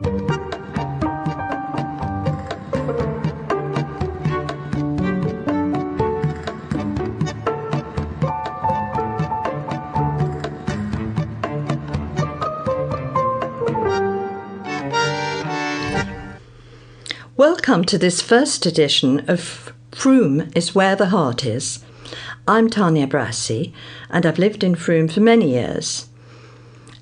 Welcome to this first edition of Frome is Where the Heart Is. I'm Tania Brassey, and I've lived in Frome for many years.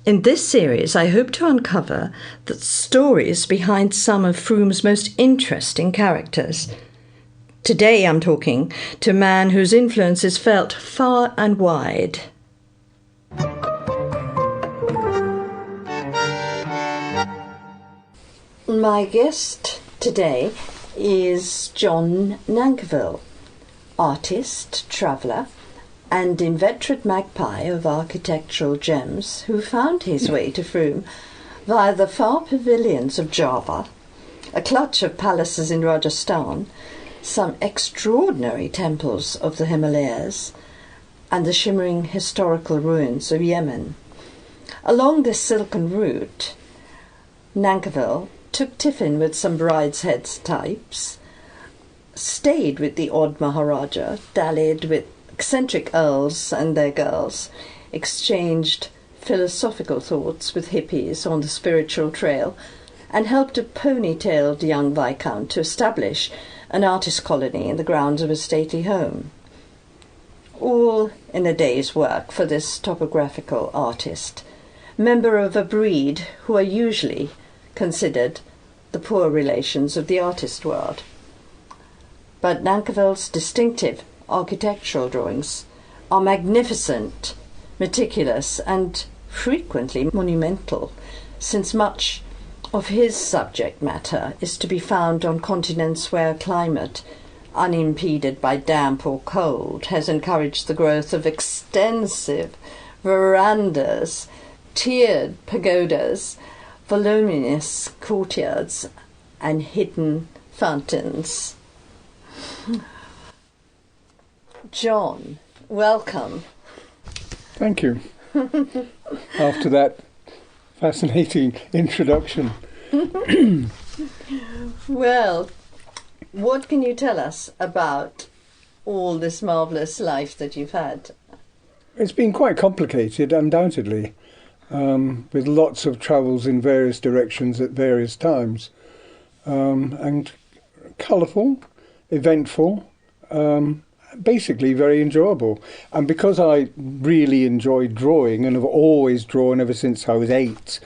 In this series, I hope to uncover the stories behind some of Frome's most interesting characters. Today I'm talking to a man whose influence is felt far and wide. My guest today is John Nankivell, artist, traveller, and inveterate magpie of architectural gems who found his way to Frome via the far pavilions of Java, a clutch of palaces in Rajasthan, some extraordinary temples of the Himalayas, and the shimmering historical ruins of Yemen. Along this silken route, Nankivell took tiffin with some brideshead types, stayed with the odd Maharaja, dallied with eccentric earls and their girls, exchanged philosophical thoughts with hippies on the spiritual trail, and helped a ponytailed young viscount to establish an artist colony in the grounds of a stately home. All in a day's work for this topographical artist, member of a breed who are usually considered the poor relations of the artist world. But Nankivell's distinctive architectural drawings are magnificent, meticulous, and frequently monumental, since much of his subject matter is to be found on continents where climate, unimpeded by damp or cold, has encouraged the growth of extensive verandas, tiered pagodas, voluminous courtyards, and hidden fountains. John, welcome. Thank you. After that fascinating introduction. Well, what can you tell us about all this marvellous life that you've had? It's been quite complicated, undoubtedly. With lots of travels in various directions at various times, and colourful, eventful, basically very enjoyable. And because I really enjoyed drawing and have always drawn ever since I was 8,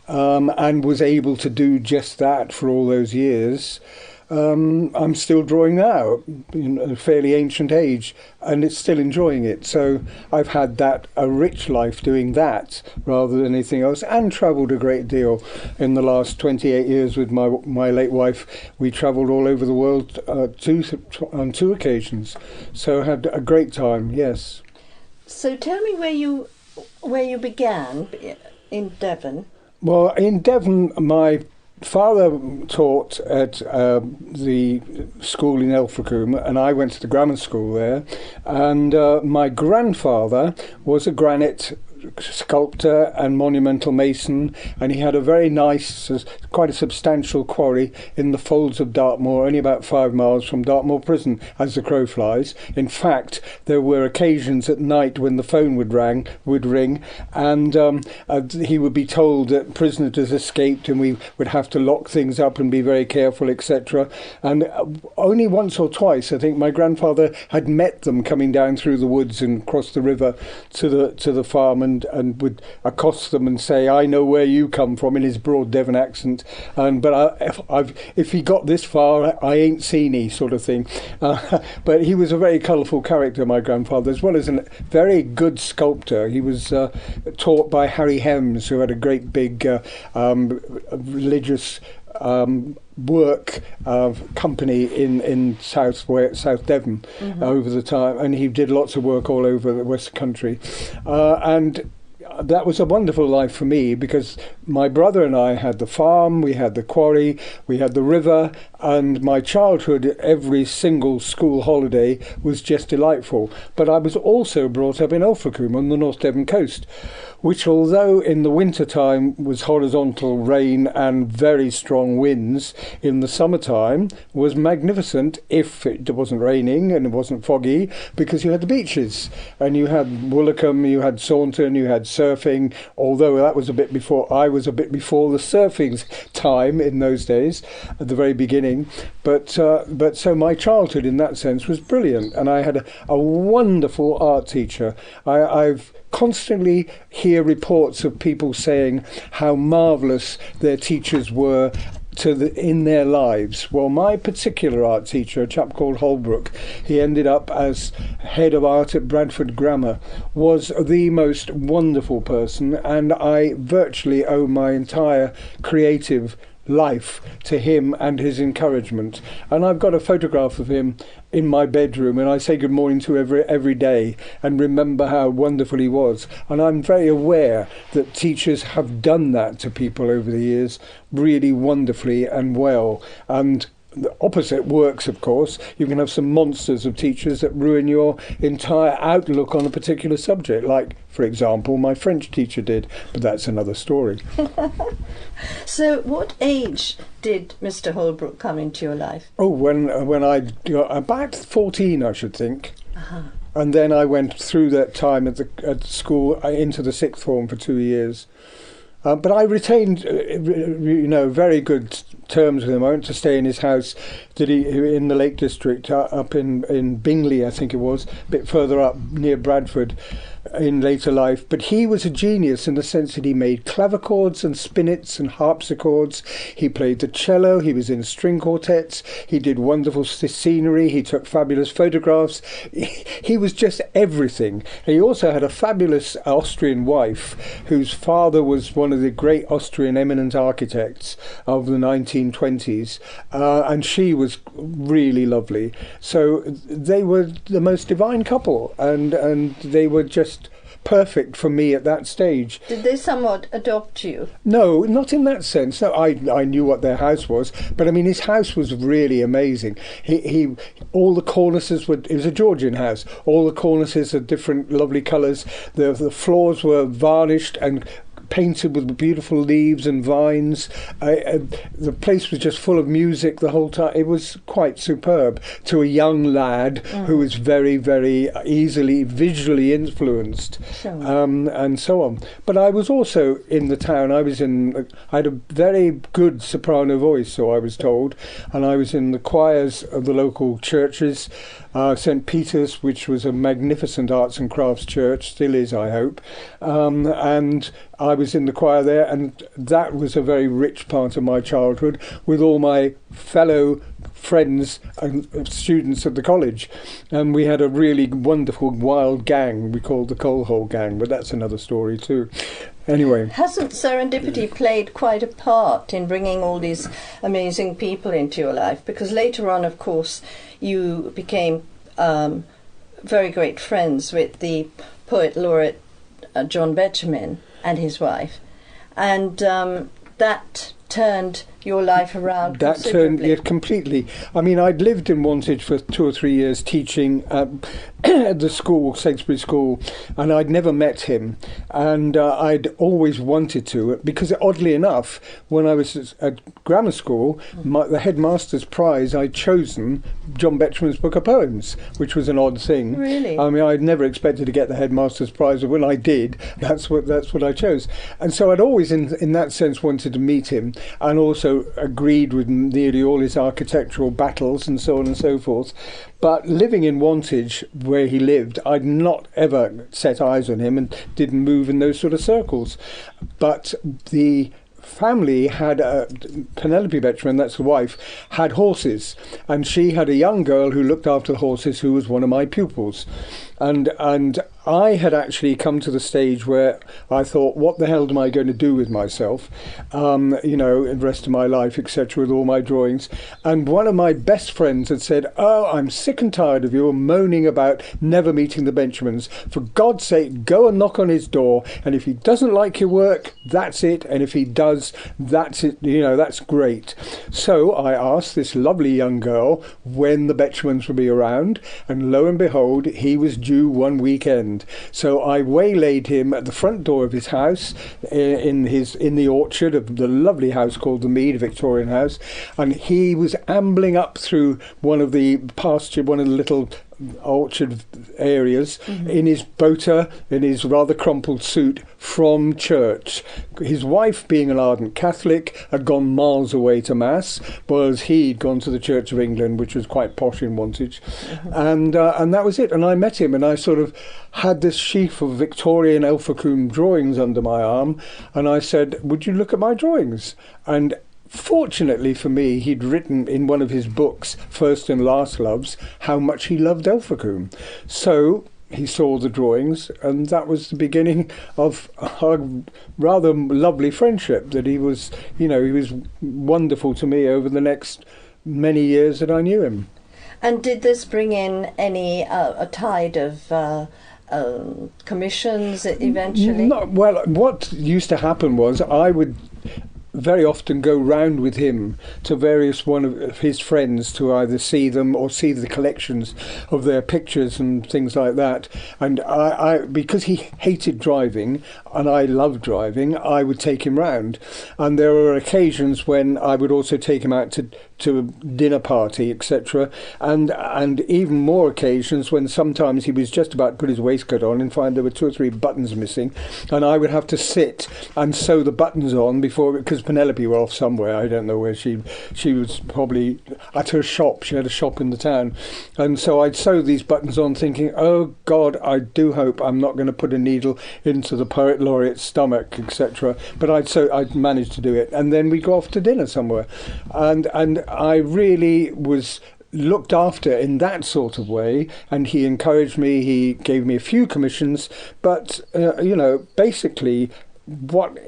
and was able to do just that for all those years, I'm still drawing now in a fairly ancient age, and it's still enjoying it. So I've had a rich life doing that rather than anything else, and travelled a great deal. In the last 28 years with my late wife, we travelled all over the world on 2 occasions. So I had a great time, yes. So tell me where you began in Devon. Well, in Devon, my father taught at the school in Ilfracombe, and I went to the grammar school there. And my grandfather was a granite sculptor and monumental mason, and he had a very nice, quite a substantial quarry in the folds of Dartmoor, only about 5 miles from Dartmoor prison as the crow flies. In fact, there were occasions at night when the phone would ring, and he would be told that prisoners had escaped and we would have to lock things up and be very careful, etc. And only once or twice, I think, my grandfather had met them coming down through the woods and across the river to the farm, and would accost them and say, "I know where you come from," in his broad Devon accent. But if he got this far, I ain't seen he, sort of thing. But he was a very colourful character, my grandfather, as well as a very good sculptor. He was taught by Harry Hems, who had a great big religious work company in South Devon over the time, and he did lots of work all over the West Country, and that was a wonderful life for me, because my brother and I had the farm, we had the quarry, we had the river, and my childhood, every single school holiday was just delightful. But I was also brought up in Ilfracombe on the North Devon coast, which, although in the winter time was horizontal rain and very strong winds, in the summertime was magnificent if it wasn't raining and it wasn't foggy, because you had the beaches and you had Woolacombe, you had Saunton, you had surfing, although that was a bit before the surfing time in those days at the very beginning. But so my childhood in that sense was brilliant, and I had a wonderful art teacher. I've constantly hear reports of people saying how marvellous their teachers were in their lives. Well, my particular art teacher, a chap called Holbrook, he ended up as head of art at Bradford Grammar, was the most wonderful person, and I virtually owe my entire creative life to him and his encouragement. And I've got a photograph of him in my bedroom, and I say good morning to every day and remember how wonderful he was. And I'm very aware that teachers have done that to people over the years really wonderfully and well. And the opposite works, of course. You can have some monsters of teachers that ruin your entire outlook on a particular subject, like, for example, my French teacher did, but that's another story. So what age did Mr. Holbrook come into your life? Oh, when I got about 14, I should think. Uh-huh. And then I went through that time at school into the sixth form for 2 years. But I retained, very good terms with him. I went to stay in his house in the Lake District, up in Bingley, I think it was, a bit further up near Bradford in later life. But he was a genius in the sense that he made clavichords and spinets and harpsichords. He played the cello. He was in string quartets. He did wonderful scenery. He took fabulous photographs. He was just everything. He also had a fabulous Austrian wife whose father was one of the great Austrian eminent architects of the 1920s, and she was really lovely. So they were the most divine couple, and they were just perfect for me at that stage. Did they somewhat adopt you? No, not in that sense. No, I knew what their house was, but I mean his house was really amazing. He all the cornices it was a Georgian house. All the cornices are different lovely colours. The floors were varnished and painted with beautiful leaves and vines. The place was just full of music the whole time. It was quite superb to a young lad who was very, very easily visually influenced, and so on. But I was also in the town. I had a very good soprano voice, so I was told, and I was in the choirs of the local churches. St. Peter's, which was a magnificent arts and crafts church, still is, I hope, and I was in the choir there, and that was a very rich part of my childhood with all my fellow friends and students at the college, and we had a really wonderful wild gang we called the Coal Hole Gang, but that's another story too. Anyway, hasn't serendipity played quite a part in bringing all these amazing people into your life? Because later on, of course, you became very great friends with the poet laureate John Betjeman and his wife, and that turned your life around considerably. That turned completely. I mean, I'd lived in Wantage for 2 or 3 years teaching at the school, Sainsbury School, and I'd never met him, and I'd always wanted to, because oddly enough, when I was at grammar school, the headmaster's prize, I'd chosen John Betjeman's book of poems, which was an odd thing. Really? I mean, I'd never expected to get the headmaster's prize, but when I did, that's what I chose. And so I'd always, in that sense, wanted to meet him, and also agreed with nearly all his architectural battles and so on and so forth. But living in Wantage, where he lived, I'd not ever set eyes on him and didn't move in those sort of circles. But the family had Penelope Betjeman, that's the wife, had horses, and she had a young girl who looked after the horses who was one of my pupils. and I had actually come to the stage where I thought, what the hell am I going to do with myself, in the rest of my life, etc., with all my drawings. And one of my best friends had said, oh, I'm sick and tired of you moaning about never meeting the Benjamins. For God's sake, go and knock on his door, and if he doesn't like your work, that's it, and if he does, that's it, that's great. So I asked this lovely young girl when the Betjemans would be around, and lo and behold, he was due one weekend. So I waylaid him at the front door of his house in the orchard of the lovely house called the Mead, a Victorian house, and he was ambling up through one of the little orchard areas in his boater, in his rather crumpled suit from church. His wife, being an ardent Catholic, had gone miles away to Mass, whereas he'd gone to the Church of England, which was quite posh in Wantage. And that was it. And I met him, and I sort of had this sheaf of Victorian Elphicum drawings under my arm, and I said, would you look at my drawings? And fortunately for me, he'd written in one of his books, First and Last Loves, how much he loved Elphicum. So he saw the drawings, and that was the beginning of a rather lovely friendship. That he was wonderful to me over the next many years that I knew him. And did this bring in any a tide of commissions eventually? Well, what used to happen was I would very often go round with him to various one of his friends to either see them or see the collections of their pictures and things like that. And I because he hated driving and I loved driving, I would take him round. And there were occasions when I would also take him out to a dinner party, etc. And even more occasions when sometimes he was just about to put his waistcoat on and find there were 2 or 3 buttons missing, and I would have to sit and sew the buttons on because Penelope were off somewhere. I don't know where she was, probably at her shop. She had a shop in the town, and so I'd sew these buttons on, thinking, oh God, I do hope I'm not going to put a needle into the poet laureate's stomach, etc. But I'd managed to do it, and then we'd go off to dinner somewhere, and I really was looked after in that sort of way, and he encouraged me. He gave me a few commissions, but basically what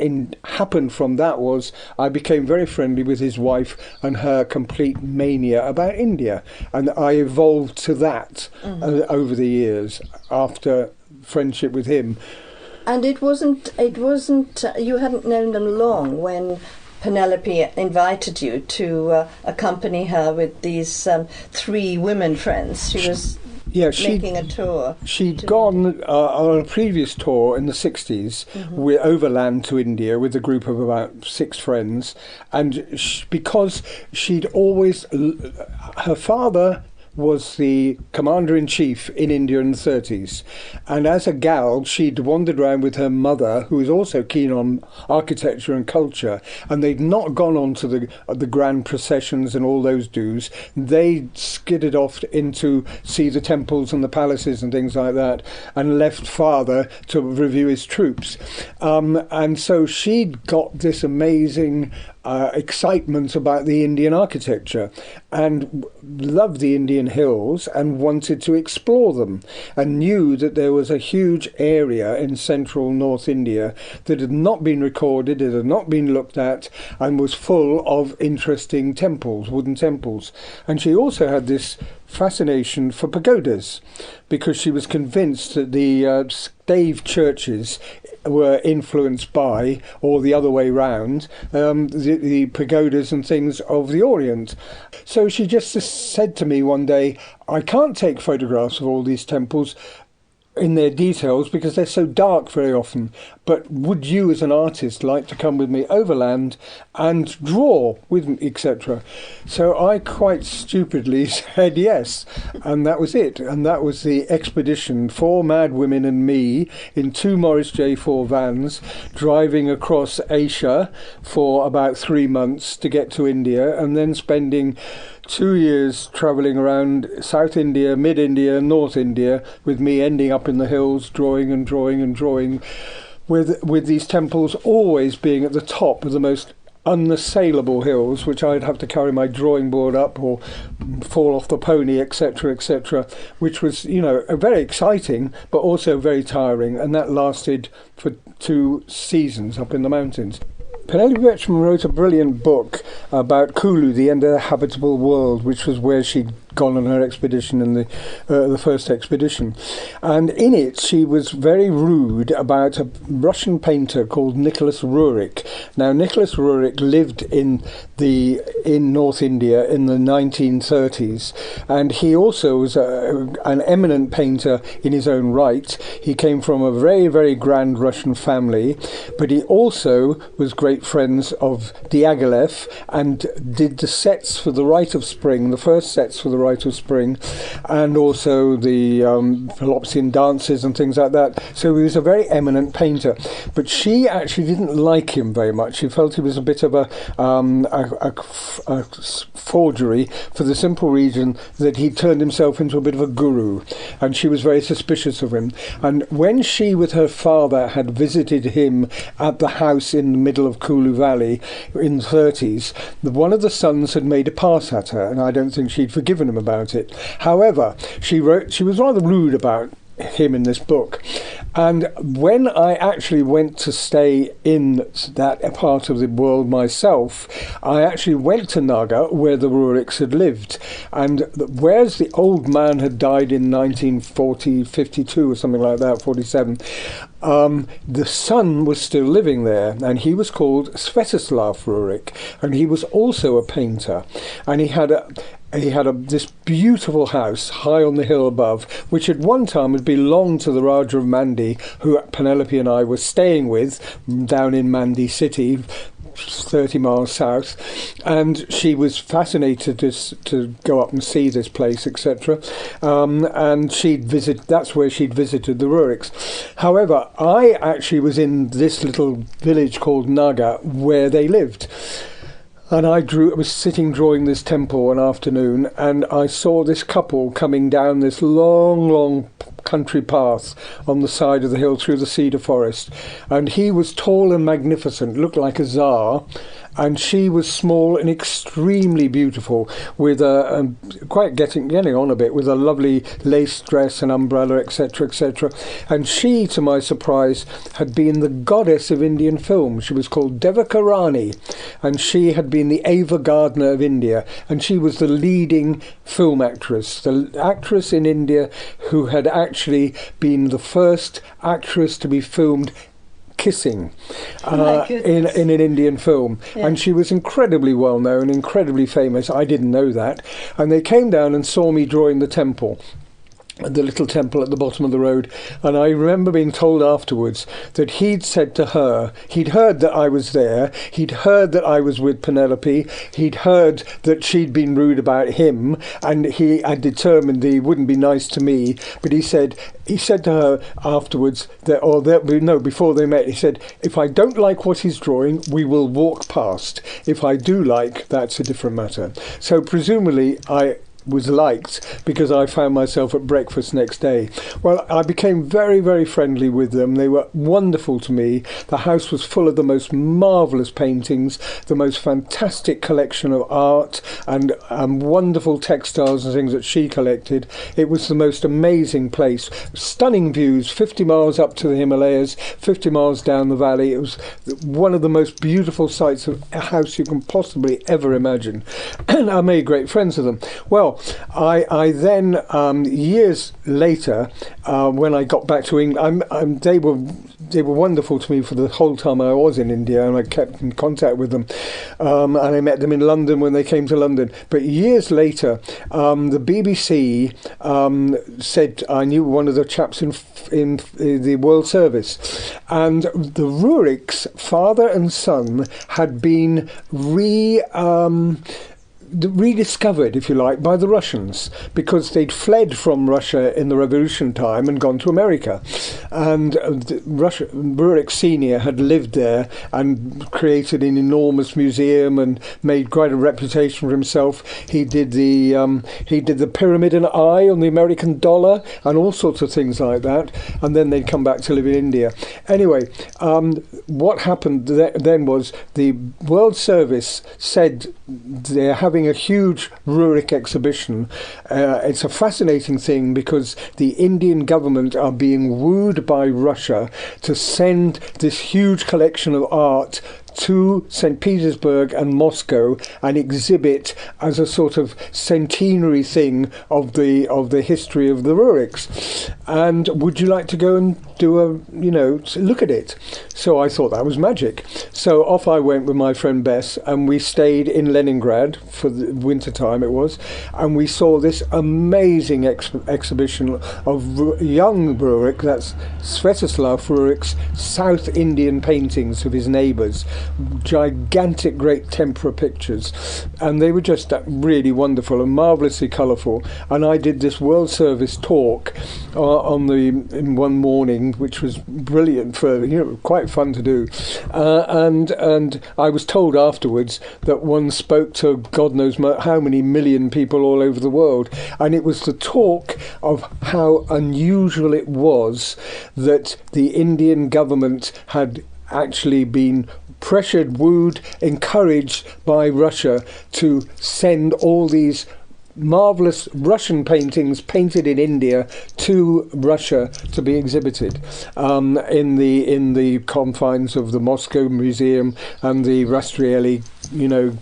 happened from that was I became very friendly with his wife and her complete mania about India, and I evolved to that over the years after friendship with him. And it wasn't you hadn't known them long when Penelope invited you to accompany her with these 3 women friends. She was making a tour. She'd gone on a previous tour in the 60s overland to India with a group of about 6 friends, and because she'd always, her father was the commander-in-chief in India in the 30s, and as a gal she'd wandered around with her mother, who was also keen on architecture and culture, and they'd not gone on to the grand processions and all those do's. They skidded off into see the temples and the palaces and things like that, and left father to review his troops, and so she'd got this amazing excitement about the Indian architecture and loved the Indian hills and wanted to explore them, and knew that there was a huge area in central North India that had not been recorded, it had not been looked at, and was full of interesting temples, wooden temples. And she also had this fascination for pagodas, because she was convinced that the stave churches were influenced by, or the other way round, the pagodas and things of the Orient. So she just said to me one day, I can't take photographs of all these temples in their details because they're so dark very often, but would you as an artist like to come with me overland and draw with me, etc. So I quite stupidly said yes, and that was it. And that was the expedition, 4 mad women and me in 2 Morris J4 vans driving across Asia for about 3 months to get to India, and then spending 2 years travelling around South India, Mid India, North India, with me ending up in the hills drawing and drawing and drawing, with these temples always being at the top of the most unassailable hills, which I'd have to carry my drawing board up or fall off the pony, etc., etc., which was, very exciting, but also very tiring, and that lasted for 2 seasons up in the mountains. Penelope Betchman wrote a brilliant book about Kulu, the Uninhabitable World, which was where she'd gone on her expedition in the first expedition. And in it, she was very rude about a Russian painter called Nicholas Roerich. Now, Nicholas Roerich lived in North India in the 1930s, and he also was an eminent painter in his own right. He came from a very, very grand Russian family, but he also was great friends of Diaghilev and did the sets for The Rite of Spring, the first sets for The Rite of Spring, and also the Pelopian dances and things like that. So he was a very eminent painter. But she actually didn't like him very much. She felt he was a bit of a forgery, for the simple reason that he turned himself into a bit of a guru, and she was very suspicious of him. And when she, with her father, had visited him at the house in the middle of Kulu Valley in the 30s, one of the sons had made a pass at her, and I don't think she'd forgiven him about it. However, she was rather rude about him in this book. And when I actually went to stay in that part of the world myself, I actually went to Naga, where the Roerichs had lived. And whereas the old man had died in 1940, 52 or something like that, 47, the son was still living there, and he was called Svetoslav Roerich, and he was also a painter. And he had this beautiful house high on the hill above, which at one time had belonged to the Raja of Mandi, who Penelope and I were staying with down in Mandi city, 30 miles south, and she was fascinated to go up and see this place, etc. And that's where she'd visited the Roerichs. However, I actually was in this little village called Naga where they lived. And I was sitting drawing this temple one afternoon, and I saw this couple coming down this long, long country path on the side of the hill through the cedar forest. And he was tall and magnificent, looked like a tsar, and she was small and extremely beautiful, with quite getting on a bit, with a lovely lace dress and umbrella, etc., etc. And she, to my surprise, had been the goddess of Indian film. She was called Devaka Rani, and she had been the Ava Gardner of India, and she was the leading film actress, the actress in India who had actually been the first actress to be filmed kissing in an Indian film. Yeah. And she was incredibly well known, incredibly famous. I didn't know that. And they came down and saw me drawing the temple, the little temple at the bottom of the road, and I remember being told afterwards that he'd said to her, he'd heard that I was there, he'd heard that I was with Penelope, he'd heard that she'd been rude about him, and he had determined that he wouldn't be nice to me, but he said to her afterwards, before they met, he said, if I don't like what he's drawing, we will walk past. If I do like, that's a different matter. So presumably I was liked because I found myself at breakfast next day. Well, I became very, very friendly with them. They were wonderful to me. The house was full of the most marvellous paintings, the most fantastic collection of art and wonderful textiles and things that she collected. It was the most amazing place. Stunning views, 50 miles up to the Himalayas, 50 miles down the valley. It was one of the most beautiful sights of a house you can possibly ever imagine. And I made great friends with them. Well, I then, years later, when I got back to England, they were wonderful to me for the whole time I was in India, and I kept in contact with them. And I met them in London when they came to London. But years later, the BBC said I knew one of the chaps in the World Service, and the Roerichs, father and son, had been rediscovered, if you like, by the Russians, because they'd fled from Russia in the Revolution time and gone to America. And Rurik Senior had lived there and created an enormous museum and made quite a reputation for himself. He did the pyramid and eye on the American dollar and all sorts of things like that. And then they'd come back to live in India. Anyway, what happened then was the World Service said they're having a huge Rurik exhibition. It's a fascinating thing because the Indian government are being wooed by Russia to send this huge collection of art to St. Petersburg and Moscow and exhibit as a sort of centenary thing of the history of the Ruriks. And would you like to go and do look at it? So I thought that was magic. So off I went with my friend Bess, and we stayed in Leningrad for the winter time it was, and we saw this amazing exhibition of young Rurik, that's Svetoslav Rurik's South Indian paintings of his neighbours. Gigantic great tempera pictures, and they were just really wonderful and marvellously colourful. And I did this World Service talk in one morning, which was brilliant, for quite fun to do, and I was told afterwards that one spoke to God knows how many million people all over the world, and it was the talk of how unusual it was that the Indian government had actually been pressured, wooed, encouraged by Russia to send all these marvellous Russian paintings painted in India to Russia to be exhibited in the confines of the Moscow Museum and the Rastrieli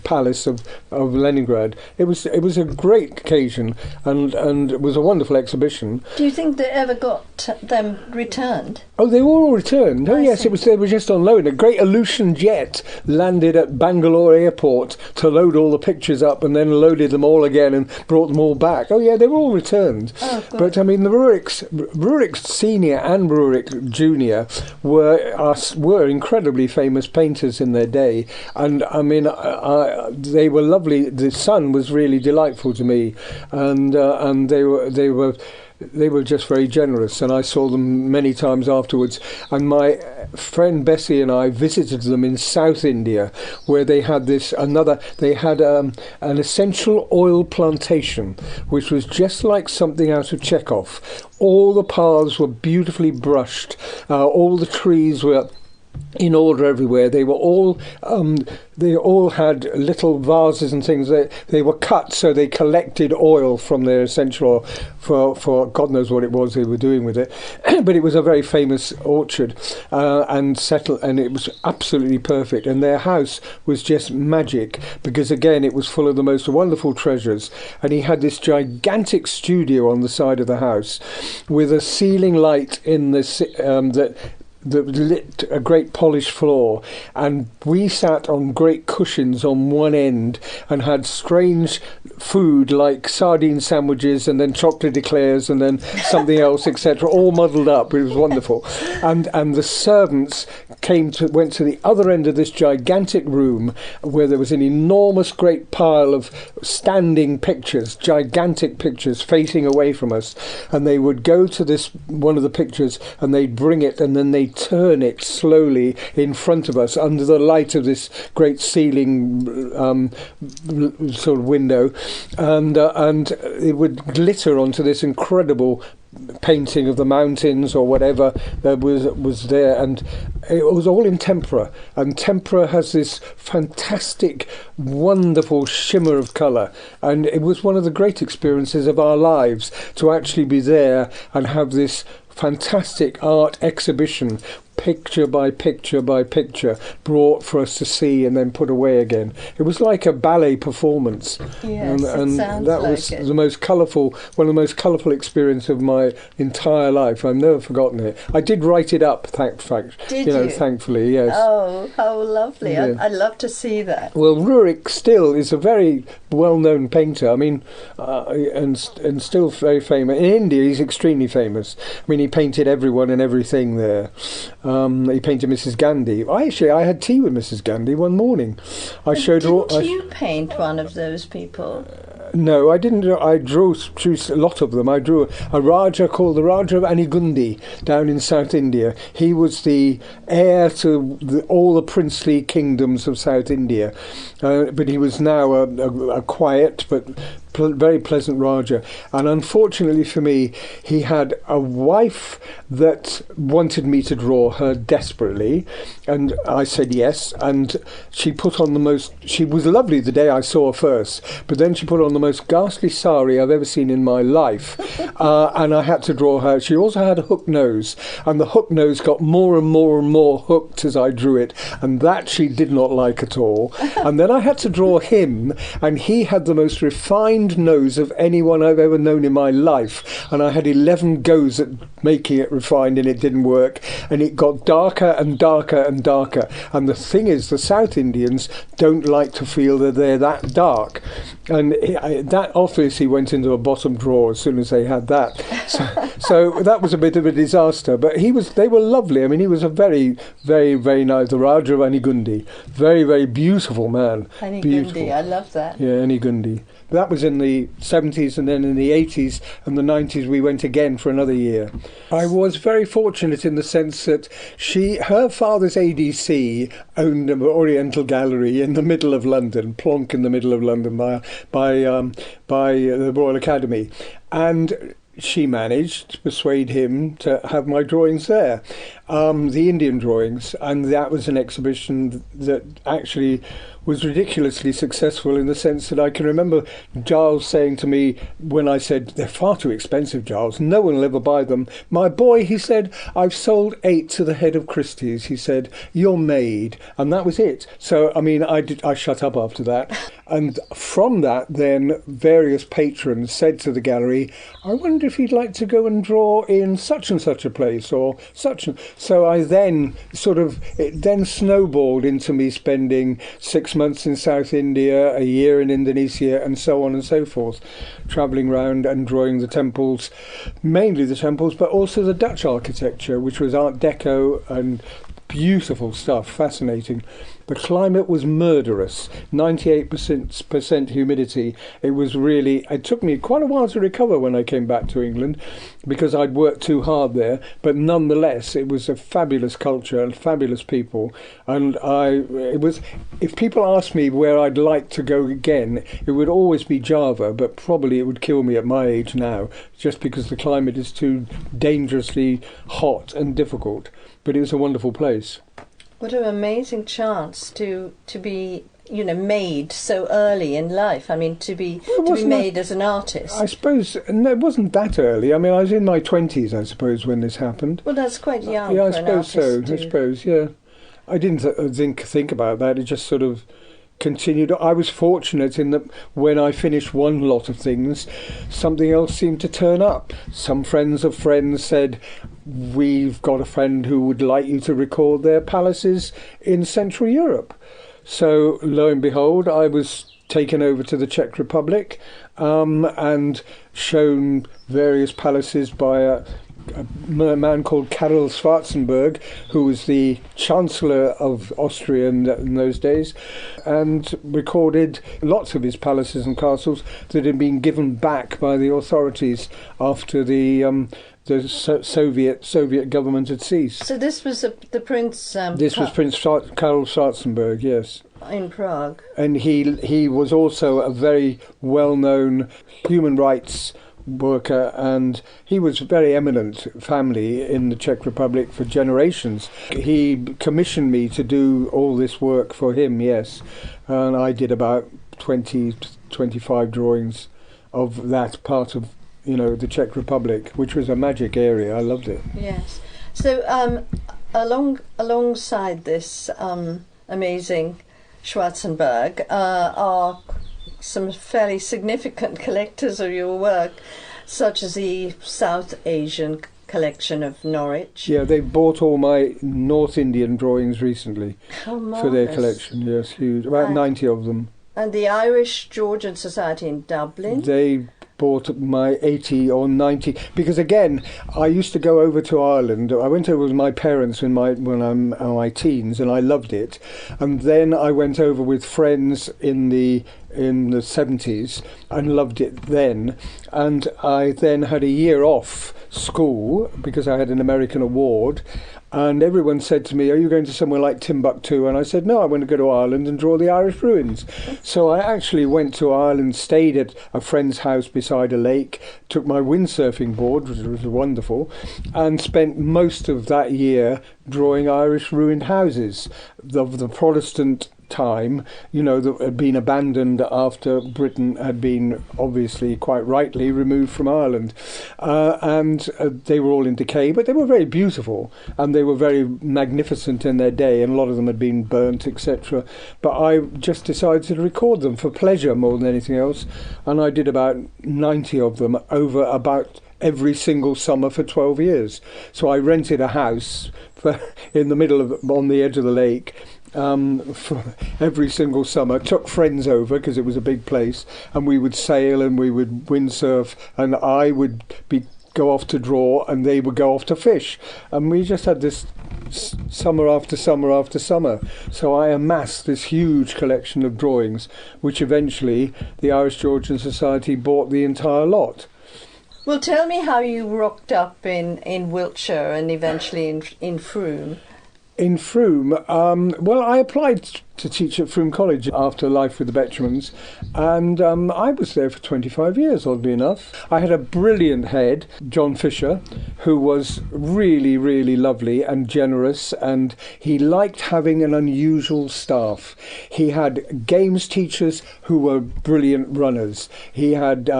palace of Leningrad. It was a great occasion, and it was a wonderful exhibition. Do you think they ever got them returned? Oh, they were all returned. Oh, yes, see. They were just on loan. A great Aleutian jet landed at Bangalore airport to load all the pictures up, and then loaded them all again and brought them all back. Oh, yeah, they were all returned. Oh, good. But I mean, the Rurik Senior and Rurik Junior were incredibly famous painters in their day, and I mean, they were lovely. The sun was really delightful to me, and they were just very generous, and I saw them many times afterwards. And my friend Bessie and I visited them in South India, where they had an essential oil plantation, which was just like something out of Chekhov. All the paths were beautifully brushed, all the trees were in order everywhere. They all had little vases and things. They were cut so they collected oil from their essential oil for God knows what it was they were doing with it. But it was a very famous orchard and it was absolutely perfect. And their house was just magic because, again, it was full of the most wonderful treasures. And he had this gigantic studio on the side of the house with a ceiling light in that lit a great polished floor, and we sat on great cushions on one end and had strange food like sardine sandwiches and then chocolate eclairs and then something else, etc., all muddled up. It was wonderful. And the servants went to the other end of this gigantic room where there was an enormous great pile of standing pictures, gigantic pictures facing away from us, and they would go to this one of the pictures and they'd bring it and then they'd turn it slowly in front of us under the light of this great ceiling sort of window, and it would glitter onto this incredible painting of the mountains or whatever that was there, and it was all in tempera, and tempera has this fantastic wonderful shimmer of colour, and it was one of the great experiences of our lives to actually be there and have this fantastic art exhibition, picture by picture by picture, brought for us to see and then put away again. It was like a ballet performance. Yes, and it sounds that like was it. one of the most colourful experiences of my entire life. I've never forgotten it. I did write it up, Did you? thankfully, yes. Oh, how lovely. Yeah. I'd love to see that. Well, Rurik still is a very well-known painter. I mean, and still very famous. In India, he's extremely famous. I mean, he painted everyone and everything there. He painted Mrs. Gandhi. I had tea with Mrs. Gandhi one morning. I showed her. Didn't you paint one of those people? No, I didn't. I drew a lot of them. I drew a Raja called the Raja of Anigundi down in South India. He was the heir to all the princely kingdoms of South India, but he was now a quiet but very pleasant Raja. And unfortunately for me, he had a wife that wanted me to draw her desperately, and I said yes. And she put on the most. She was lovely the day I saw her first, but then she put on the most ghastly sari I've ever seen in my life, and I had to draw her. She also had a hook nose, and the hook nose got more and more and more hooked as I drew it, and that she did not like at all. And then I had to draw him, and he had the most refined nose of anyone I've ever known in my life, and I had 11 goes at making it refined, and it didn't work, and it got darker and darker and darker. And the thing is, the South Indians don't like to feel that they're that dark, and that obviously went into a bottom drawer as soon as they had that. So that was a bit of a disaster, but they were lovely. I mean, he was a very, very, very nice, the Raja of Anigundi, very, very beautiful man. Anigundi, I love that. Yeah, Anigundi. That was in the 70s, and then in the 80s and the 90s we went again for another year. I was very fortunate in the sense that her father's ADC owned an Oriental Gallery in the middle of London, plonk in the middle of London by the Royal Academy, and she managed to persuade him to have my drawings there, the Indian drawings, and that was an exhibition that actually was ridiculously successful in the sense that I can remember Giles saying to me when I said, "They're far too expensive, Giles, no one will ever buy them." "My boy," he said, "I've sold 8 to the head of Christie's." He said, "You're made." And that was it. So, I mean, I shut up after that. And from that, then, various patrons said to the gallery, "I wonder if you'd like to go and draw in such and such a place, or such and..." So I then it then snowballed into me spending 6 months in South India, a year in Indonesia, and so on and so forth, travelling round and drawing the temples, mainly the temples, but also the Dutch architecture, which was Art Deco and beautiful stuff, fascinating. The climate was murderous, 98% humidity. It took me quite a while to recover when I came back to England because I'd worked too hard there, but nonetheless it was a fabulous culture and fabulous people. And if people ask me where I'd like to go again, it would always be Java, but probably it would kill me at my age now, just because the climate is too dangerously hot and difficult. But it was a wonderful place. What an amazing chance to be, made so early in life. I mean, to be made as an artist. I suppose no, it wasn't that early. I mean, I was in my 20s, I suppose, when this happened. Well, that's quite young. Yeah, I for an suppose so. artist I suppose, yeah. I didn't think about that. It just sort of continued. I was fortunate in that when I finished one lot of things, something else seemed to turn up. Some friends of friends said, "We've got a friend who would like you to record their palaces in Central Europe." So lo and behold, I was taken over to the Czech Republic and shown various palaces by a man called Karel Schwarzenberg, who was the Chancellor of Austria in those days, and recorded lots of his palaces and castles that had been given back by the authorities after the Soviet government had ceased. So this was the Prince... this was Prince Karel Schwarzenberg, yes. In Prague. And he was also a very well-known human rights worker, and he was a very eminent family in the Czech Republic for generations. He commissioned me to do all this work for him, yes, and I did about 25 drawings of that part of the Czech Republic, which was a magic area. I loved it. Yes. So alongside this amazing Schwarzenberg are some fairly significant collectors of your work, such as the South Asian collection of Norwich. Yeah, they bought all my North Indian drawings recently for their collection. Yes, huge, about 90 of them. And the Irish Georgian Society in Dublin. They bought my 80 or 90, because again, I used to go over to Ireland. I went over with my parents when I'm in my teens, and I loved it. And then I went over with friends in the 70s and loved it then. And I then had a year off school because I had an American award. And everyone said to me, "Are you going to somewhere like Timbuktu?" And I said, "No, I want to go to Ireland and draw the Irish ruins." So I actually went to Ireland, stayed at a friend's house beside a lake, took my windsurfing board, which was wonderful, and spent most of that year drawing Irish ruined houses of the Protestant time, that had been abandoned after Britain had been obviously quite rightly removed from Ireland, and they were all in decay, but they were very beautiful and they were very magnificent in their day, and a lot of them had been burnt, etc. But I just decided to record them for pleasure more than anything else, and I did about 90 of them over about every single summer for 12 years. So I rented a house in the middle of, on the edge of the lake, for every single summer, took friends over because it was a big place, and we would sail and we would windsurf, and I would go off to draw and they would go off to fish, and we just had this summer after summer after summer. So I amassed this huge collection of drawings, which eventually the Irish Georgian Society bought the entire lot. Well, tell me how you rocked up in Wiltshire and eventually in Frome. In Frome, well, I applied to teach at Frome College after Life with the Betramans, and I was there for 25 years, oddly enough. I had a brilliant head, John Fisher, who was really, really lovely and generous, and he liked having an unusual staff. He had games teachers who were brilliant runners. He had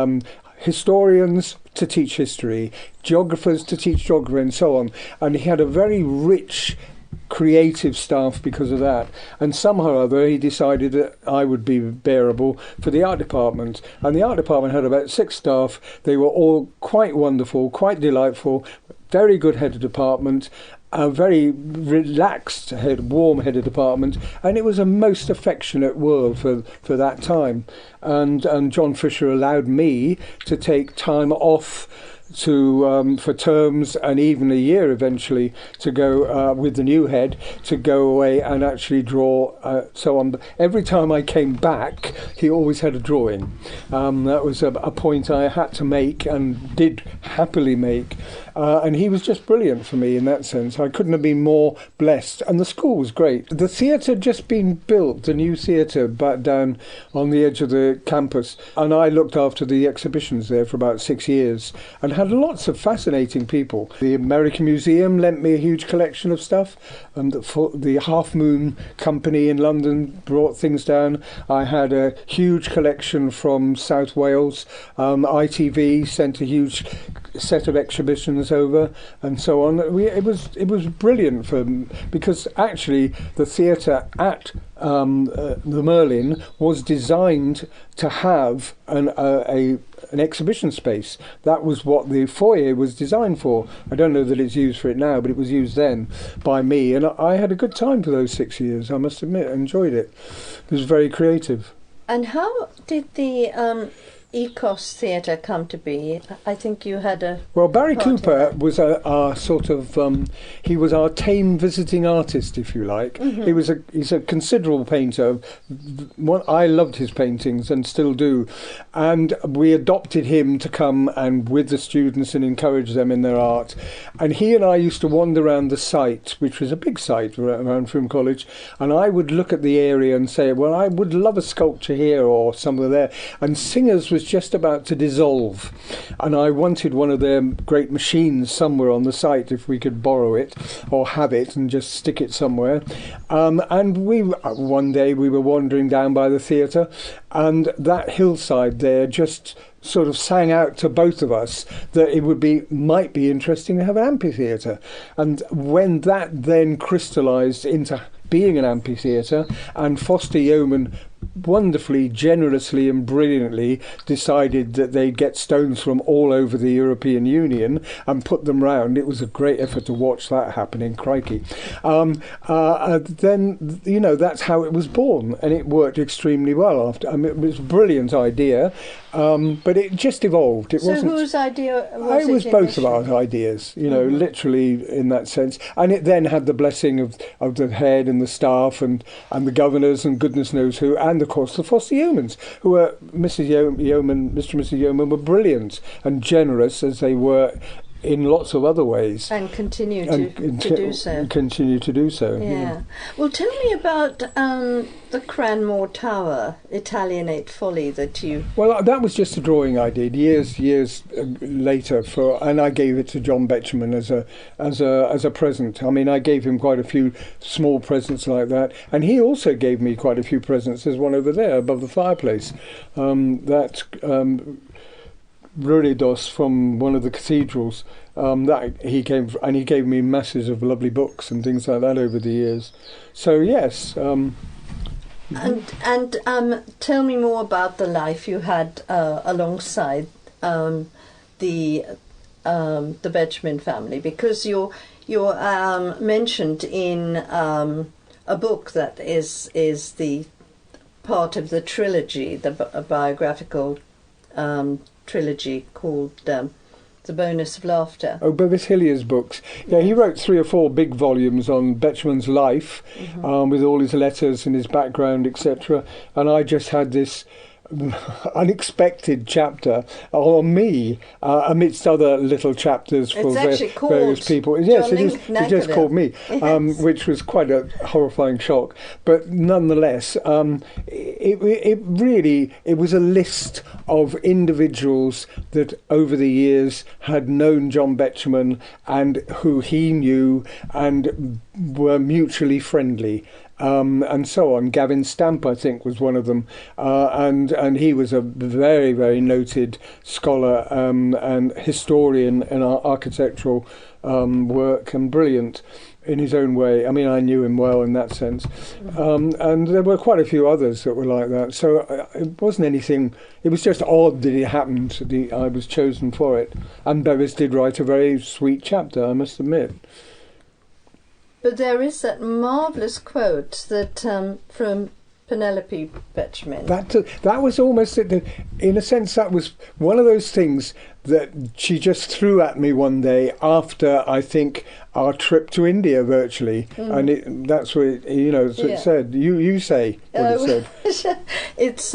historians to teach history, geographers to teach geography, and so on. And he had a very rich creative staff because of that, and somehow or other he decided that I would be bearable for the art department, and the art department had about 6 staff. They were all quite wonderful, quite delightful, very good head of department, a very relaxed head, warm-headed department, and it was a most affectionate world for that time. And John Fisher allowed me to take time off for terms and even a year eventually to go with the new head to go away and actually draw. So on. Every time I came back, he always had a drawing. That was a point I had to make and did happily make. And he was just brilliant for me in that sense. I couldn't have been more blessed. And the school was great. The theatre had just been built, the new theatre back down on the edge of the campus. And I looked after the exhibitions there for about 6 years and had lots of fascinating people. The American Museum lent me a huge collection of stuff. And the Half Moon Company in London brought things down. I had a huge collection from South Wales. ITV sent a huge set of exhibitions over, and so on. It was brilliant because actually the theatre at the Merlin was designed to have an exhibition space. That was what the foyer was designed for. I don't know that it's used for it now, but it was used then by me, and I had a good time for those 6 years, I must admit. I enjoyed it. It was very creative. And how did the Ecos Theatre come to be? I think you had a... Well, Barry Cooper was our sort of... he was our tame visiting artist, if you like. Mm-hmm. He's a considerable painter. I loved his paintings and still do. And we adopted him to come and with the students and encourage them in their art. And he and I used to wander around the site, which was a big site around Frome College, and I would look at the area and say, well, I would love a sculpture here or somewhere there. And Singers was just about to dissolve, and I wanted one of their great machines somewhere on the site if we could borrow it or have it and just stick it somewhere. And one day we were wandering down by the theatre, and that hillside there just sort of sang out to both of us that it might be interesting to have an amphitheatre. And when that then crystallised into being an amphitheatre, and Foster Yeoman wonderfully, generously and brilliantly decided that they'd get stones from all over the European Union and put them round. It was a great effort to watch that happening, crikey. Then, you know, that's how it was born, and it worked extremely well after. I mean, it was a brilliant idea, but it just evolved. It wasn't. So whose idea was it? It was both of initially? our ideas, you know, literally in that sense. And it then had the blessing of the head and the staff and the governors and goodness knows who, and of course the foster humans, who were Mr. and Mrs. Yeoman were brilliant and generous as they were in lots of other ways. And continue to do so. Continue to do so. Yeah. Well, tell me about the Cranmore Tower, Italianate Folly that you... Well, that was just a drawing I did years later, and I gave it to John Betjeman as a present. I mean, I gave him quite a few small presents like that, and he also gave me quite a few presents. There's one over there above the fireplace. Ruridos from one of the cathedrals, that he came and he gave me masses of lovely books and things like that over the years. So yes. And tell me more about the life you had alongside the Betjeman family, because you're mentioned in a book that is the part of the trilogy, the biographical trilogy called The Bonus of Laughter. Oh, Bevis Hillier's books. Yeah, he wrote 3 or 4 big volumes on Betjeman's life, with all his letters and his background, etc. And I just had this unexpected chapter on me, amidst other little chapters for various people. Yes, it is. It just called me, which was quite a horrifying shock. But nonetheless, it was a list of individuals that over the years had known John Betjeman and who he knew and were mutually friendly. And so on. Gavin Stamp, I think, was one of them, and he was a very, very noted scholar and historian in our architectural work, and brilliant in his own way. I mean, I knew him well in that sense, and there were quite a few others that were like that. So it wasn't anything. It was just odd that it happened. I was chosen for it, and Bevis did write a very sweet chapter, I must admit. But there is that marvellous quote that from Penelope Betjeman. That was almost, in a sense, that was one of those things that she just threw at me one day after, I think, our trip to India virtually. And that's what it said. You say what it said. It's,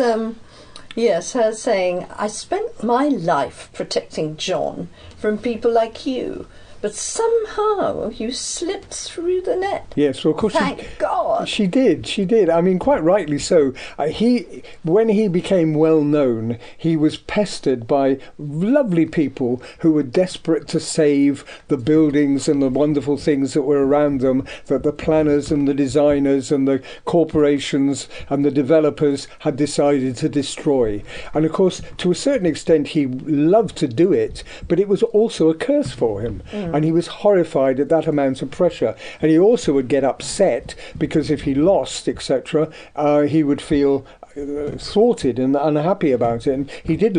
yes, her saying, I spent my life protecting John from people like you. But somehow you slipped through the net. Yes, well, of course. Thank God. She did. I mean, quite rightly so. When he became well known, he was pestered by lovely people who were desperate to save the buildings and the wonderful things that were around them, that the planners and the designers and the corporations and the developers had decided to destroy. And of course, to a certain extent, he loved to do it, but it was also a curse for him. And he was horrified at that amount of pressure. And he also would get upset because if he lost, etc., he would feel thwarted and unhappy about it. And he did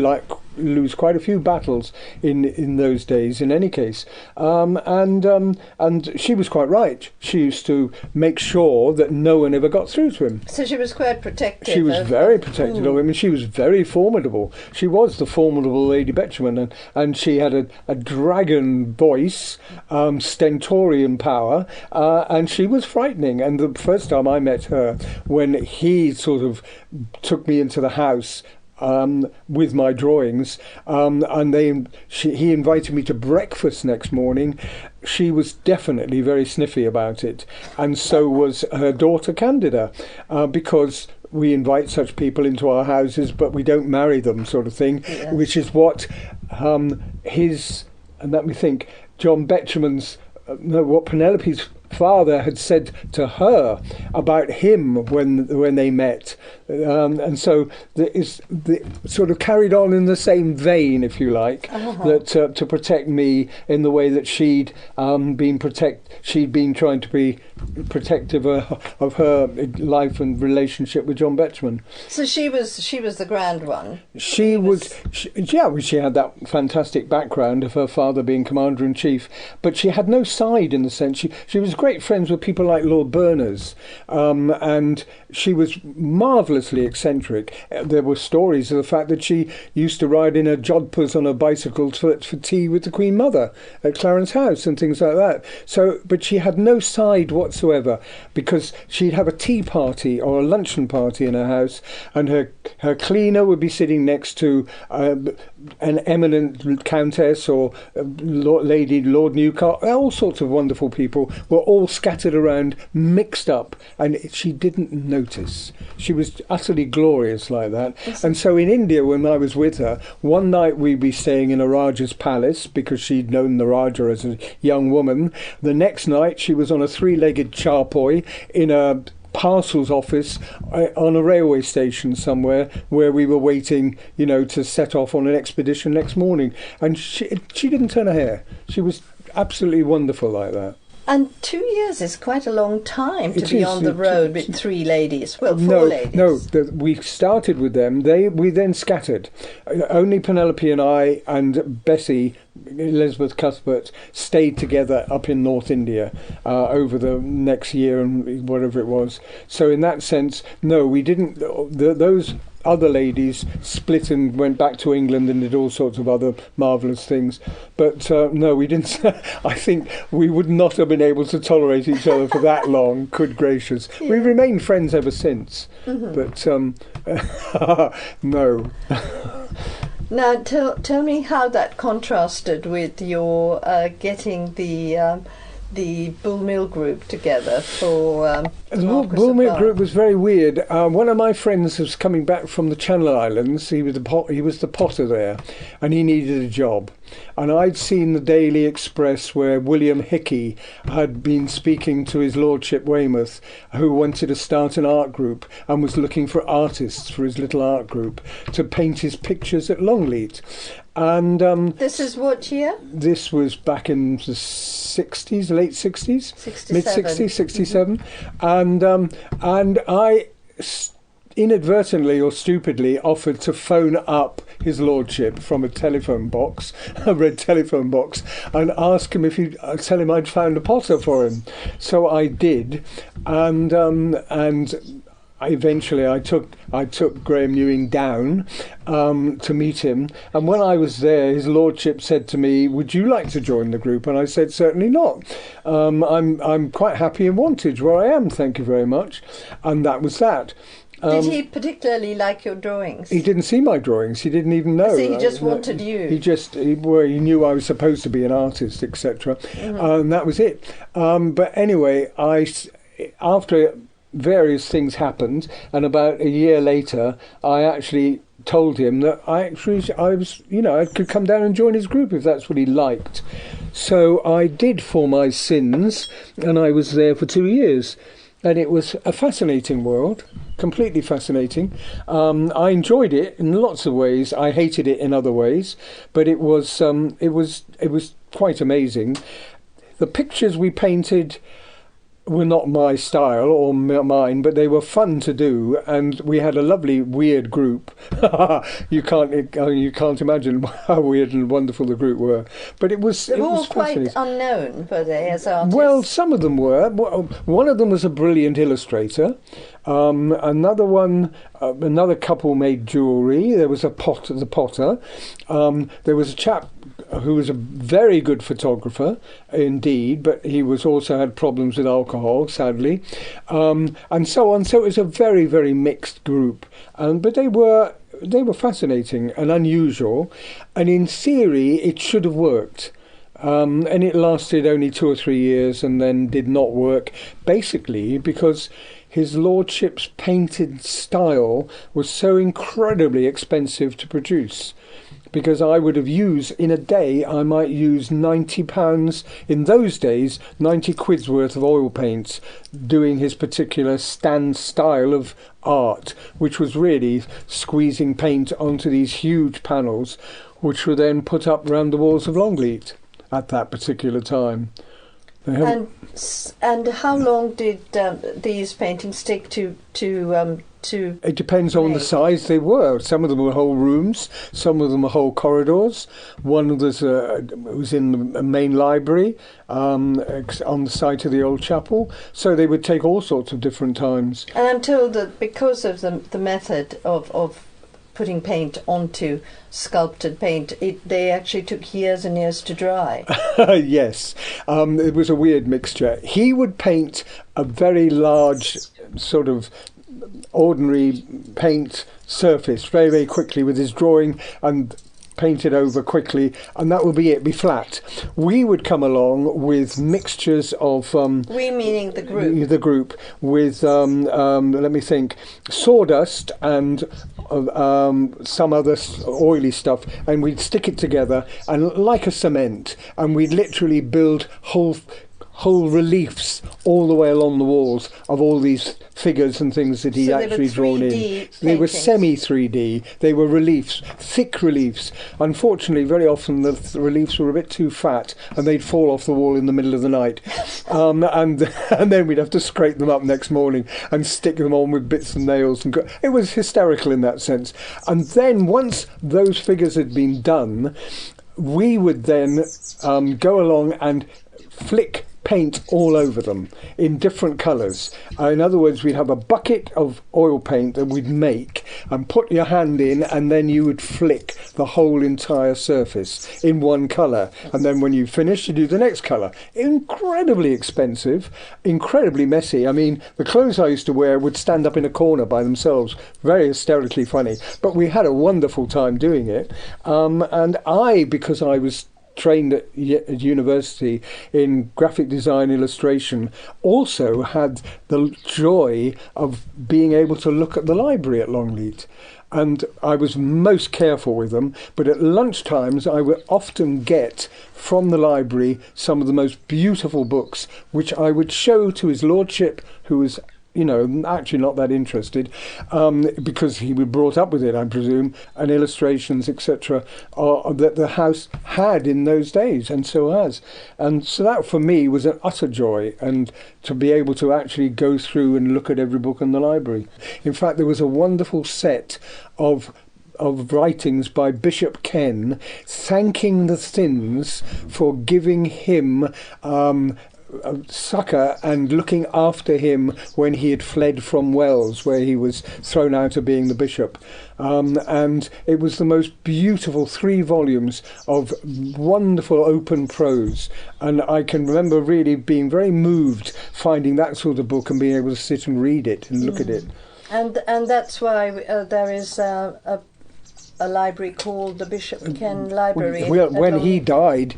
lose quite a few battles in those days in any case, and she was quite right. She used to make sure that no one ever got through to him. So she was quite protective. She was very protective of him, and she was very formidable. She was the formidable Lady Betjeman, and she had a dragon voice, stentorian power, and she was frightening. And the first time I met her, when he sort of took me into the house with my drawings, and he invited me to breakfast next morning. She was definitely very sniffy about it, and so was her daughter Candida, because we invite such people into our houses, but we don't marry them, sort of thing, yes. Which is what John Betjeman's, what Penelope's father had said to her about him when they met. And so the sort of carried on in the same vein, if you like, that to protect me in the way that she'd been trying to be protective of her life and relationship with John Betjeman. So she was the grand one. She had that fantastic background of her father being Commander-in-Chief, but she had no side in the sense she was great friends with people like Lord Berners, and she was marvellously eccentric. There were stories of the fact that she used to ride in her jodhpurs on a bicycle for tea with the Queen Mother at Clarence House and things like that. So, but she had no side whatsoever, because she'd have a tea party or a luncheon party in her house, and her cleaner would be sitting next to an eminent countess or Lord Newcastle. All sorts of wonderful people were all scattered around, mixed up, and she didn't notice. She was utterly glorious like that. And so in India, when I was with her, one night we'd be staying in a Raja's palace because she'd known the Raja as a young woman. The next night she was on a three-legged charpoy in a parcels office on a railway station somewhere, where we were waiting, to set off on an expedition next morning. And she didn't turn a hair. She was absolutely wonderful like that. And 2 years is quite a long time to be on the road with three ladies. Well, four ladies. No, we started with them. We then scattered. Only Penelope and I and Bessie, Elizabeth Cuthbert, stayed together up in North India over the next year and whatever it was. So in that sense, no, we didn't. Those other ladies split and went back to England and did all sorts of other marvellous things. But no, we didn't. I think we would not have been able to tolerate each other for that long. Good gracious. Yeah. We've remained friends ever since. But no. Now, tell me how that contrasted with your getting the Bull Mill group together for the Bull Mill group was very weird. One of my friends was coming back from the Channel Islands. He was the potter there, and he needed a job. And I'd seen the Daily Express where William Hickey had been speaking to his lordship Weymouth, who wanted to start an art group and was looking for artists for his little art group to paint his pictures at Longleat. And this is what year? This was back in the 60s, late 60s, 67. Mid-60s, 67. And I inadvertently or stupidly offered to phone up his lordship from a telephone box, a red telephone box, and ask him if he'd tell him I'd found a potter for him. So I did, and eventually I took Graham Ewing down to meet him, and when I was there, his lordship said to me, "Would you like to join the group?" And I said, "Certainly not. I'm quite happy in Wantage where I am, thank you very much." And that was that. Did he particularly like your drawings? He didn't see my drawings. He didn't even know. So he just wanted you. He knew I was supposed to be an artist, etc. And that was it. But anyway, after various things happened, and about a year later, I actually told him that I could come down and join his group if that's what he liked. So I did for my sins, and I was there for 2 years. And it was a fascinating world, completely fascinating. I enjoyed it in lots of ways. I hated it in other ways, but it was quite amazing. The pictures we painted were not my style or mine, but they were fun to do, and we had a lovely weird group. You can't imagine how weird and wonderful the group were. But it was. They were all quite unknown, were they, as artists? Well, some of them were. One of them was a brilliant illustrator. Another couple made jewellery. There was the potter. There was a chap who was a very good photographer indeed, but he was also had problems with alcohol, sadly, and so on. So it was a very, very mixed group, but they were fascinating and unusual, and in theory it should have worked. And it lasted only 2 or 3 years and then did not work, basically because his lordship's painted style was so incredibly expensive to produce. because I would have used, in a day, I might use £90, in those days, 90 quid's worth of oil paints, doing his particular stand style of art, which was really squeezing paint onto these huge panels, which were then put up round the walls of Longleat at that particular time. And how long did these paintings take to It depends on the size they were. Some of them were whole rooms, some of them were whole corridors. One was in the main library on the site of the old chapel. So they would take all sorts of different times. And I'm told that because of the method of putting paint onto sculpted paint, they actually took years and years to dry. Yes, it was a weird mixture. He would paint a very large sort of ordinary paint surface very, very quickly with his drawing and paint it over quickly, and that would be it, be flat. We would come along with mixtures of we meaning the group. The group with let me think, sawdust and some other oily stuff, and we'd stick it together and like a cement, and we'd literally build whole reliefs all the way along the walls of all these figures and things that he'd actually drawn in. They were semi-3D. They were reliefs, thick reliefs. Unfortunately, very often the reliefs were a bit too fat and they'd fall off the wall in the middle of the night. And then we'd have to scrape them up next morning and stick them on with bits of nails. It was hysterical in that sense. And then once those figures had been done, we would then go along and flick paint all over them in different colours. In other words, we'd have a bucket of oil paint that we'd make and put your hand in, and then you would flick the whole entire surface in one colour, and then when you finish you do the next colour. Incredibly expensive, incredibly messy. I mean, the clothes I used to wear would stand up in a corner by themselves, very hysterically funny, but we had a wonderful time doing it. And because I was trained at university in graphic design illustration, also had the joy of being able to look at the library at Longleat. And I was most careful with them, but at lunchtimes I would often get from the library some of the most beautiful books, which I would show to his lordship, who was actually not that interested, because he was brought up with it, I presume, and illustrations, etc., that the house had in those days, and so has. And so that, for me, was an utter joy, and to be able to actually go through and look at every book in the library. In fact, there was a wonderful set of writings by Bishop Ken thanking the Thinns for giving him succour and looking after him when he had fled from Wells, where he was thrown out of being the bishop. And it was the most beautiful 3 volumes of wonderful open prose. And I can remember really being very moved finding that sort of book and being able to sit and read it and look at it. And that's why there is a library called the Bishop Ken Library. Well, when he died,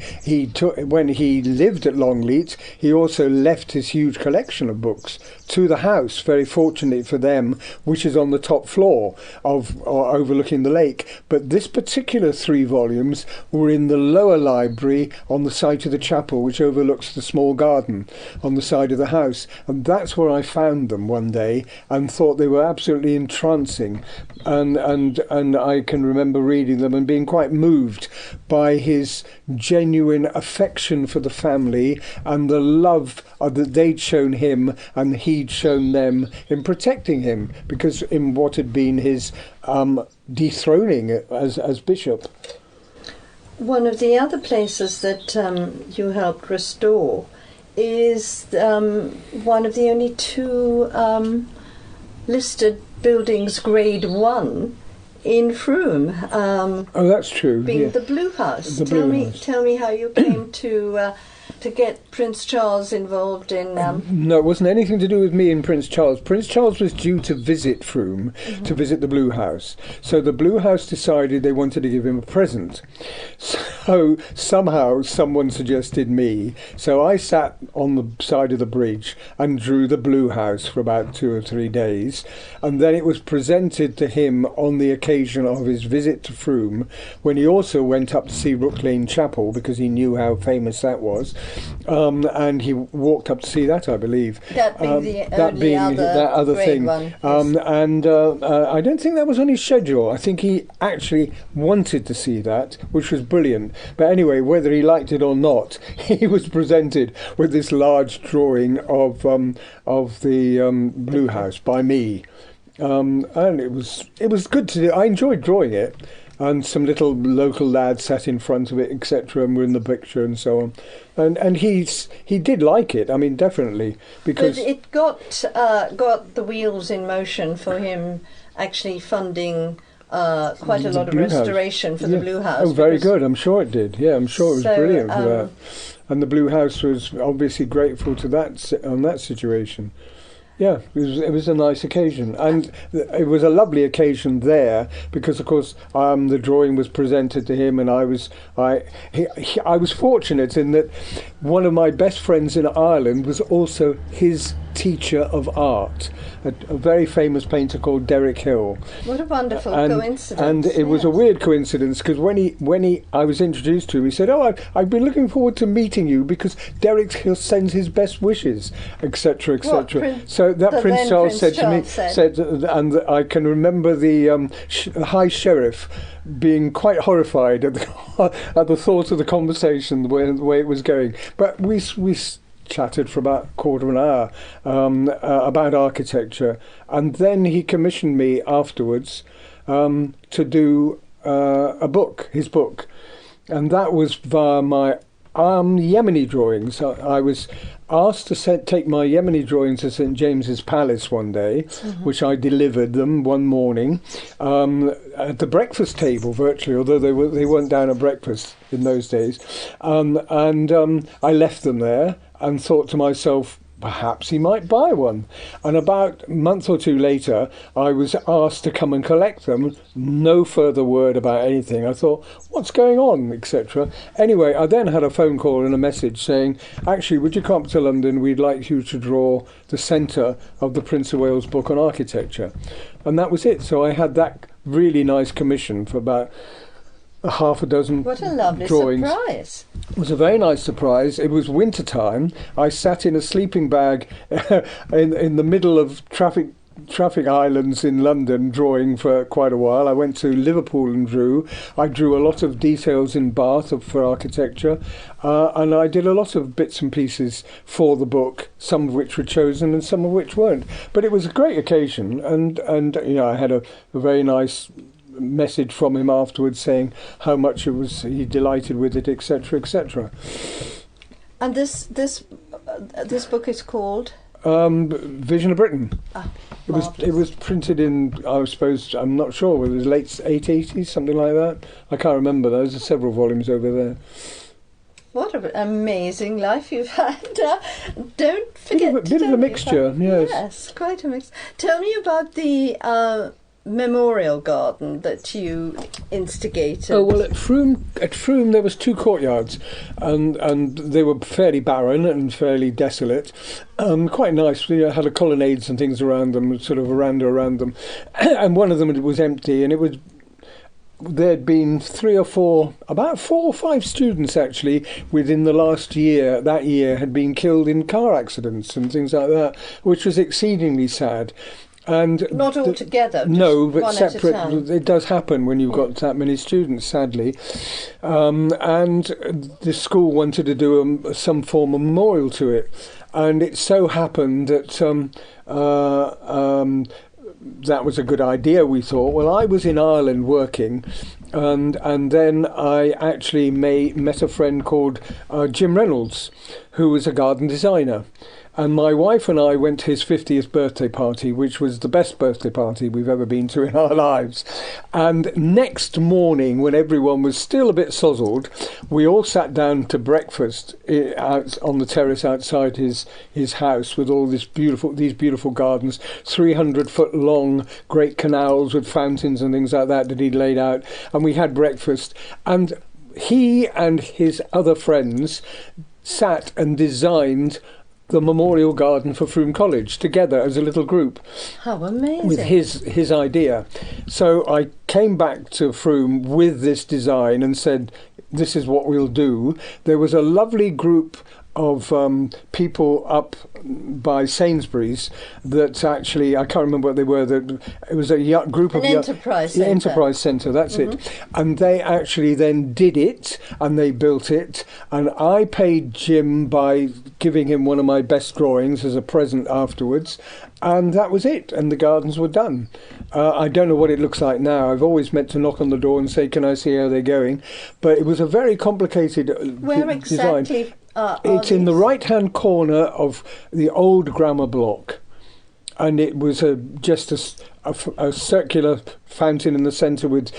when he lived at Longleat, he also left his huge collection of books to the house, very fortunate for them, which is on the top floor or overlooking the lake. But this particular 3 volumes were in the lower library on the site of the chapel, which overlooks the small garden on the side of the house. And that's where I found them one day and thought they were absolutely entrancing. And I can remember reading them and being quite moved by his genuine affection for the family and the love that they'd shown him and he'd shown them in protecting him, because in what had been his dethroning as bishop. One of the other places that you helped restore is one of the only 2 listed buildings grade 1 in Frome. Oh, that's true. Being the Blue House. House. Tell me how you came to get Prince Charles involved in... No, it wasn't anything to do with me and Prince Charles. Prince Charles was due to visit Frome, to visit the Blue House. So the Blue House decided they wanted to give him a present. So somehow someone suggested me. So I sat on the side of the bridge and drew the Blue House for about 2 or 3 days. And then it was presented to him on the occasion of his visit to Frome, when he also went up to see Rook Lane Chapel because he knew how famous that was. And he walked up to see that, I believe. That being that other thing. One. And I don't think that was on his schedule. I think he actually wanted to see that, which was brilliant. But anyway, whether he liked it or not, he was presented with this large drawing of the Blue House by me, and it was good to do. I enjoyed drawing it, and some little local lads sat in front of it, etc., and were in the picture and so on. And he did like it. I mean, definitely, because but it got the wheels in motion for him actually funding quite a lot of restoration for the Blue House. Oh, very good. I'm sure it did. Yeah, I'm sure it was brilliant for that. And the Blue House was obviously grateful to that on that situation. Yeah, it was a nice occasion, and it was a lovely occasion there because, of course, the drawing was presented to him, and I was fortunate in that one of my best friends in Ireland was also his teacher of art, a very famous painter called Derek Hill. What a wonderful coincidence! And it was a weird coincidence because when I was introduced to him, he said, "Oh, I've been looking forward to meeting you because Derek Hill sends his best wishes, etc., etc." So that Prince Charles said to me, and I can remember the High Sheriff being quite horrified at the thought of the conversation, the way it was going. But we chatted for about a quarter of an hour about architecture, and then he commissioned me afterwards to do his book, and that was via my Yemeni drawings. I was asked to take my Yemeni drawings to St James's Palace one day, which I delivered them one morning at the breakfast table virtually, although they weren't down at breakfast in those days, and I left them there and thought to myself, perhaps he might buy one. And about a month or two later, I was asked to come and collect them. No further word about anything. I thought, what's going on, etc. Anyway, I then had a phone call and a message saying, actually, would you come up to London? We'd like you to draw the centre of the Prince of Wales book on architecture. And that was it. So I had that really nice commission for about half a dozen drawings. What a lovely surprise. It was a very nice surprise. It was winter time. I sat in a sleeping bag in the middle of traffic islands in London drawing for quite a while. I went to Liverpool and drew. I drew a lot of details in Bath for architecture, and I did a lot of bits and pieces for the book, some of which were chosen and some of which weren't. But it was a great occasion, and I had a very nice message from him afterwards saying how much he delighted with it, etc., etc. And this book is called Vision of Britain. It was printed in, I suppose, I'm not sure whether it was late 880s, something like that. I can't remember. There's several volumes over there. What an amazing life you've had. Don't forget. Bit of a mixture, yes. Yes, quite a mix. Tell me about the memorial garden that you instigated. Oh, well, at Frome there was 2 courtyards, and they were fairly barren and fairly desolate. Quite nice. Had a colonnades and things around them, sort of veranda around them, and one of them was empty, and there'd been about 4 or 5 students actually within the last year. That year had been killed in car accidents and things like that, which was exceedingly sad. And not all together. No, but separate. It does happen when you've got that many students, sadly. And the school wanted to do some form of memorial to it, and it so happened that that was a good idea. We thought. Well, I was in Ireland working, and then I actually met a friend called Jim Reynolds, who was a garden designer. And my wife and I went to his 50th birthday party, which was the best birthday party we've ever been to in our lives. And next morning, when everyone was still a bit sozzled, we all sat down to breakfast out on the terrace outside his house with all these beautiful gardens, 300-foot long, great canals with fountains and things like that he'd laid out. And we had breakfast. And he and his other friends sat and designed the memorial garden for Frome College together as a little group. How amazing. With his idea. So I came back to Frome with this design and said, this is what we'll do. There was a lovely group of people up by Sainsbury's that actually, I can't remember what they were, that it was a group of enterprise centre. Enterprise Centre, that's it. And they actually then did it, and they built it, and I paid Jim by giving him one of my best drawings as a present afterwards, and that was it, and the gardens were done. I don't know what it looks like now. I've always meant to knock on the door and say, can I see how they're going? But it was a very complicated Where exactly design. It's in the right-hand corner of the old grammar block, and it was just a circular fountain in the centre with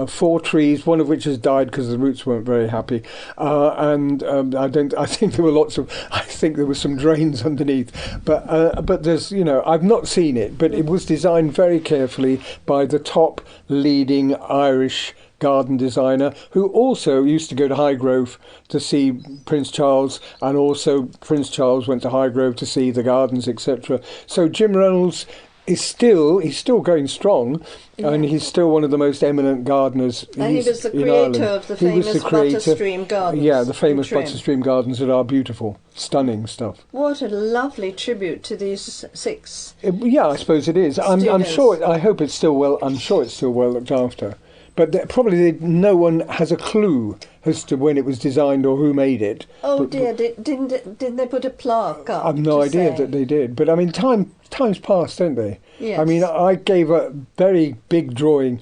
4 trees, one of which has died because the roots weren't very happy, and I think there were some drains underneath, but there's, I've not seen it, but it was designed very carefully by the top leading Irish garden designer, who also used to go to Highgrove to see Prince Charles, and also Prince Charles went to Highgrove to see the gardens, etc. So Jim Reynolds is still going strong, and he's still one of the most eminent gardeners and he was the creator of the famous Butterstream Gardens. Yeah, the famous Butterstream Gardens that are beautiful, stunning stuff. What a lovely tribute to these 6 Yeah, I suppose it is. I'm sure, I hope it's still well, I'm sure it's still well looked after. But probably no one has a clue as to when it was designed or who made it. Oh dear, didn't they put a plaque up? I've no idea that they did. But I mean, time's passed, don't they? Yes. I mean, I gave a very big drawing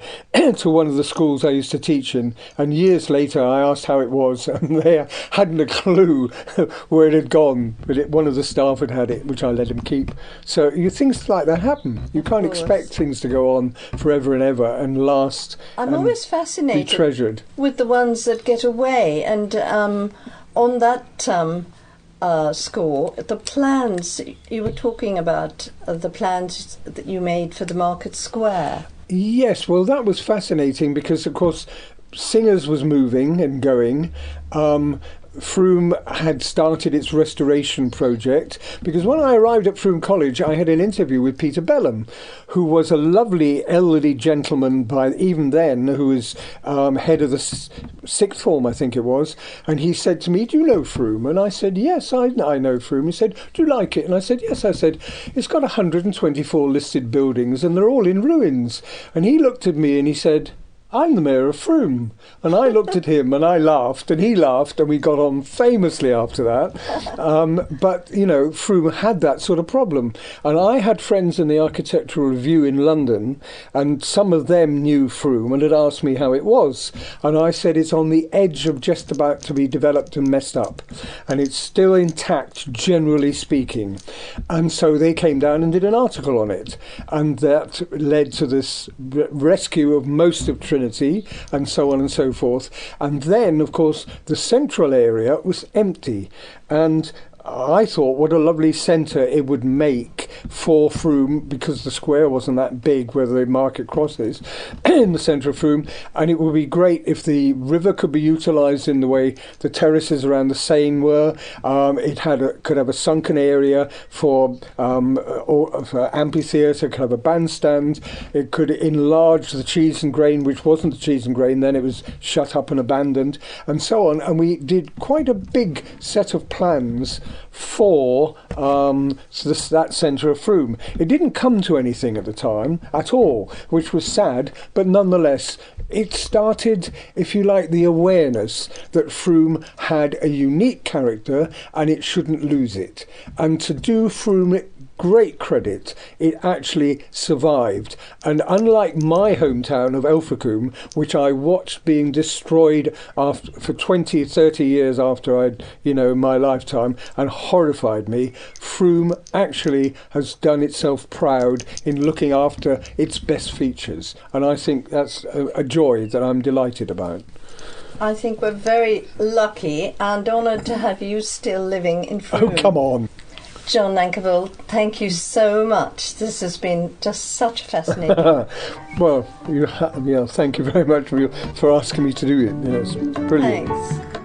to one of the schools I used to teach in, and years later I asked how it was, and they hadn't a clue where it had gone. But one of the staff had it, which I let him keep. So things like that happen. You can't expect things to go on forever and ever and last. I'm always fascinated be treasured with the ones that get away, and on that score, the plans you were talking about, the plans that you made for the Market Square. Yes, well, that was fascinating because, of course, Singers was moving and going. Frome had started its restoration project, because when I arrived at Frome College I had an interview with Peter Bellum, who was a lovely elderly gentleman by even then, who was head of the 6th form, I think it was, and he said to me, do you know Frome? And I said, yes, I know Frome. He said, do you like it? And I said, yes. I said, it's got 124 listed buildings and they're all in ruins. And he looked at me and he said, I'm the mayor of Frome. And I looked at him and I laughed and he laughed, and we got on famously after that. But, Frome had that sort of problem. And I had friends in the Architectural Review in London, and some of them knew Frome and had asked me how it was. And I said, it's on the edge of just about to be developed and messed up. And it's still intact, generally speaking. And so they came down and did an article on it. And that led to this rescue of most of Trinity, and so on and so forth. And then, of course, the central area was empty. And I thought what a lovely centre it would make for Frome, because the square wasn't that big where the market crosses in the centre of Frome, and it would be great if the river could be utilised in the way the terraces around the Seine were. It could have a sunken area for amphitheatre, could have a bandstand. It could enlarge the Cheese and Grain, which wasn't the Cheese and Grain then, it was shut up and abandoned, and so on. And we did quite a big set of plans for that centre of Frome. It didn't come to anything at the time at all, which was sad, but nonetheless it started, if you like, the awareness that Frome had a unique character and it shouldn't lose it. And to do Frome great credit, it actually survived. And unlike my hometown of Ilfracombe, which I watched being destroyed for 20, 30 years after I'd, my lifetime, and horrified me, Frome actually has done itself proud in looking after its best features. And I think that's a joy that I'm delighted about. I think we're very lucky and honoured to have you still living in Frome. Oh, come on. John Nankivell, thank you so much. This has been just such fascinating. Well, thank you very much for asking me to do it. Yes, brilliant. Thanks.